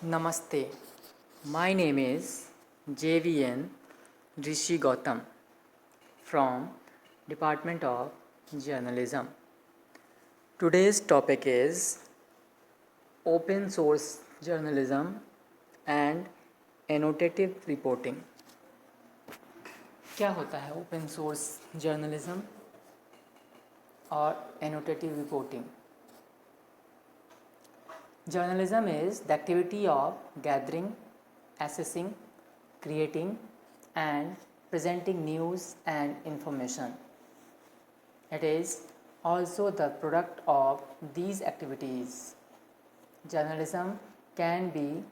Namaste. My name is JVN Rishi Gautam from Department of Journalism. Today's topic is open source journalism and annotative reporting. क्या होता है open source journalism और एनोटेटिव reporting? Journalism is the activity of gathering, assessing, creating, and presenting news and information. It is also the product of these activities. Journalism can be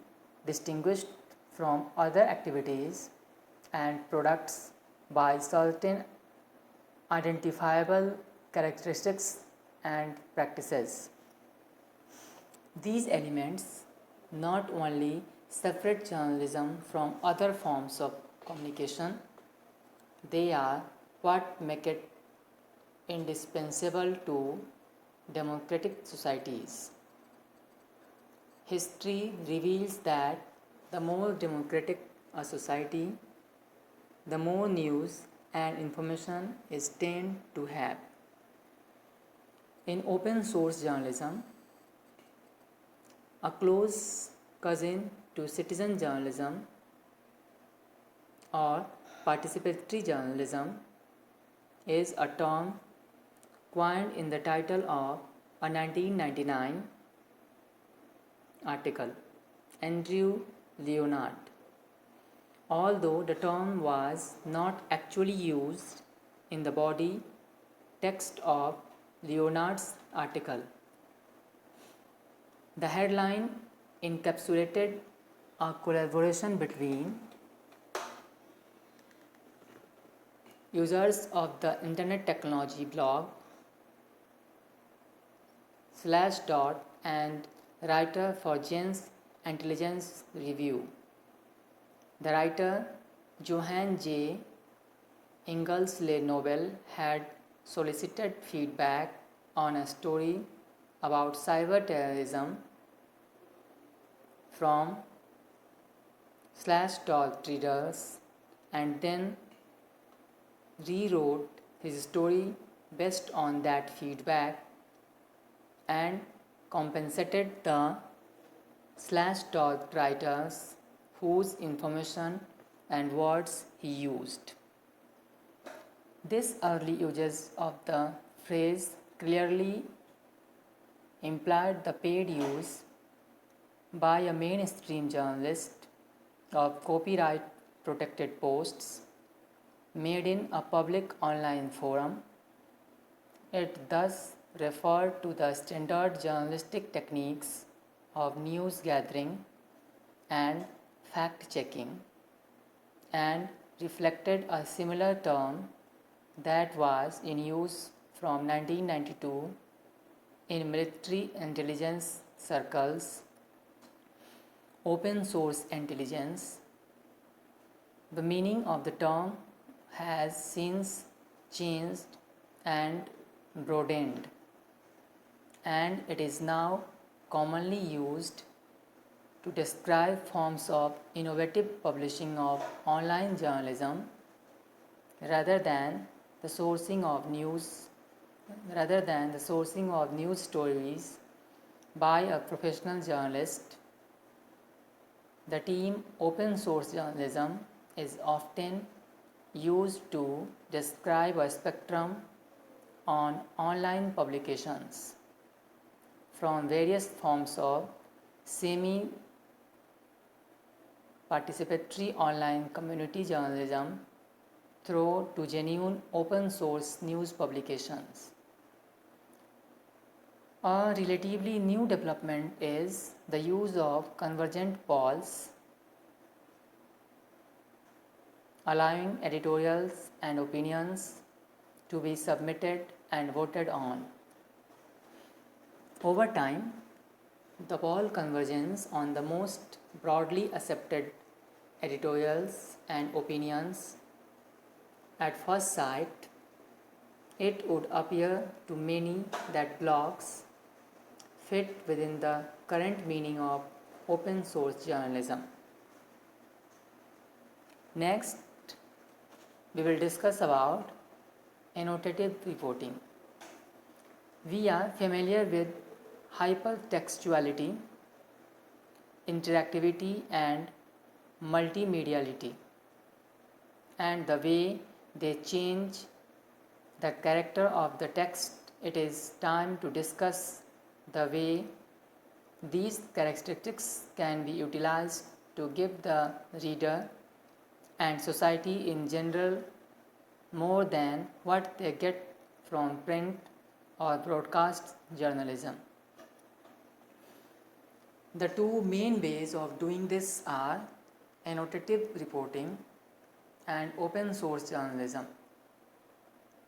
distinguished from other activities and products by certain identifiable characteristics and practices. These elements not only separate journalism from other forms of communication, they are what make it indispensable to democratic societies. History reveals that the more democratic a society, the more news and information is tend to have. In open source journalism, a close cousin to citizen journalism or participatory journalism is a term coined in the title of a 1999 article, Andrew Leonard. Although the term was not actually used in the body text of Leonard's article, the headline encapsulated a collaboration between users of the Internet Technology blog Slashdot and writer for Jen's Intelligence Review. The writer Johann J. Ingersoll Nobel had solicited feedback on a story about cyber terrorism from Slashdot readers and then rewrote his story based on that feedback and compensated the Slashdot writers whose information and words he used. This early usage of the phrase clearly implied the paid use by a mainstream journalist of copyright protected posts made in a public online forum. It thus referred to the standard journalistic techniques of news gathering and fact checking and reflected a similar term that was in use from 1992 in military intelligence circles, open source intelligence. The meaning of the term has since changed and broadened, and it is now commonly used to describe forms of innovative publishing of online journalism rather than the sourcing of news stories by a professional journalist. The term open source journalism is often used to describe a spectrum on online publications, from various forms of semi participatory online community journalism through to genuine open source news publications. A relatively new development is the use of convergent polls, allowing editorials and opinions to be submitted and voted on. Over time, the poll convergence on the most broadly accepted editorials and opinions. At first sight, it would appear to many that blogs fit within the current meaning of open source journalism. Next, we will discuss about annotative reporting. We are familiar with hypertextuality, interactivity, and multimediality, and the way they change the character of the text. It is time to discuss the way these characteristics can be utilized to give the reader and society in general more than what they get from print or broadcast journalism. The two main ways of doing this are annotative reporting and open source journalism.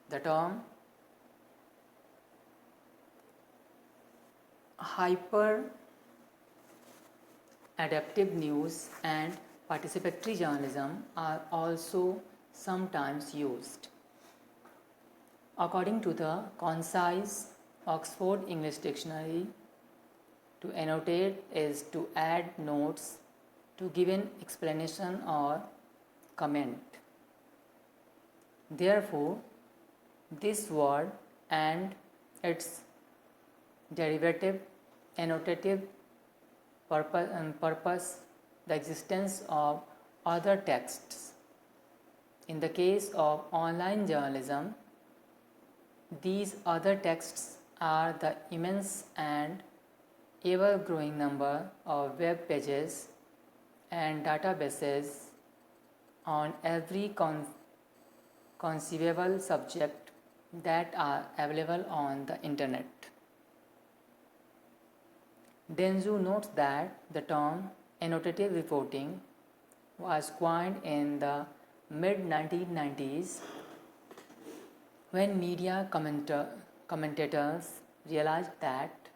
The term hyper adaptive news and participatory journalism are also sometimes used. According to the concise Oxford English Dictionary, to annotate is to add notes to give an explanation or comment. Therefore, this word and its derivative annotative purpose the existence of other texts. In the case of online journalism, these other texts are the immense and ever-growing number of web pages and databases on every conceivable subject that are available on the internet. Dengzu notes that the term annotative reporting was coined in the mid-1990s when media commentators realized that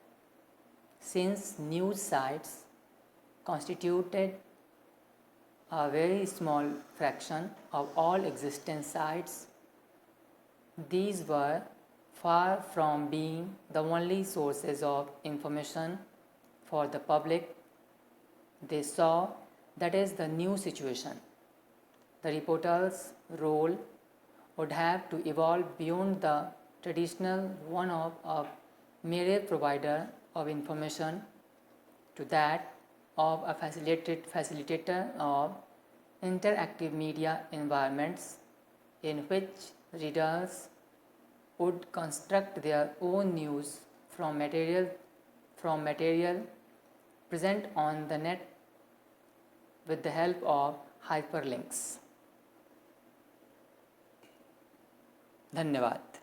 since news sites constituted a very small fraction of all existing sites, these were far from being the only sources of information for the public. They saw that is the new situation. The reporter's role would have to evolve beyond the traditional one of a mere provider of information to that of a facilitator of interactive media environments in which readers would construct their own news from material present on the net with the help of hyperlinks. धन्यवाद.